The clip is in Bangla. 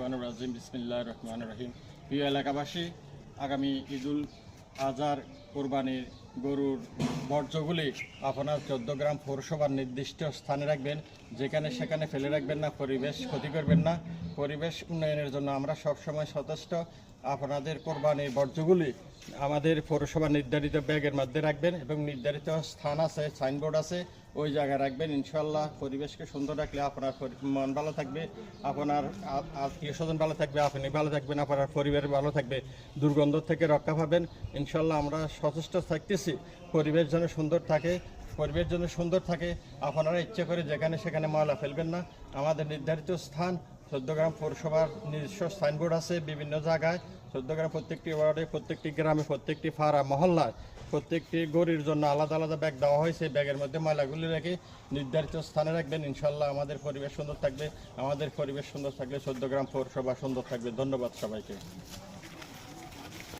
শাইতানির রাজিম বিসমিল্লাহির রহমানির রহিম। প্রিয় এলাকাবাসী, আগামী ঈদুল আজহার কোরবানির গরুর বর্জ্যগুলি আপনার 14 গ্রাম পৌরসভার নির্দিষ্ট স্থানে রাখবেন, যেখানে সেখানে ফেলে রাখবেন না, পরিবেশ ক্ষতি করবেন না। পরিবেশ উন্নয়নের জন্য আমরা সবসময় সচেষ্ট। আপনাদের কোরবানির বর্জ্যগুলি আমাদের পৌরসভার নির্ধারিত ব্যাগের মধ্যে রাখবেন এবং নির্ধারিত স্থান আছে, সাইনবোর্ড আছে, ওই জায়গায় রাখবেন। ইনশাল্লাহ পরিবেশকে সুন্দর রাখলে আপনার মন ভালো থাকবে, আপনার আত্মীয় স্বজন ভালো থাকবে, আপনি ভালো থাকবেন, আপনার পরিবার ভালো থাকবে, দুর্গন্ধ থেকে রক্ষা পাবেন। ইনশাল্লাহ আমরা সচেষ্ট থাকতেছি পরিবেশ যেন সুন্দর থাকে। পরিবেশ যেন সুন্দর থাকে, আপনারা ইচ্ছে করে যেখানে সেখানে ময়লা ফেলবেন না। আমাদের নির্ধারিত স্থান 14 গ্রাম পৌরসভার নিজস্ব সাইনবোর্ড আছে বিভিন্ন জায়গায়। 14 গ্রাম প্রত্যেকটি ওয়ার্ডে, প্রত্যেকটি গ্রামে, প্রত্যেকটি পাড়া মহল্লায় প্রত্যেকটি গরুর জন্য আলাদা আলাদা ব্যাগ দেওয়া হয়েছে। ব্যাগের মধ্যে ময়লাগুলি রেখে নির্ধারিত স্থানে রাখবেন। ইনশাল্লাহ আমাদের পরিবেশ সুন্দর থাকবে। আমাদের পরিবেশ সুন্দর থাকলে 14 গ্রাম পৌরসভা সুন্দর থাকবে। ধন্যবাদ সবাইকে।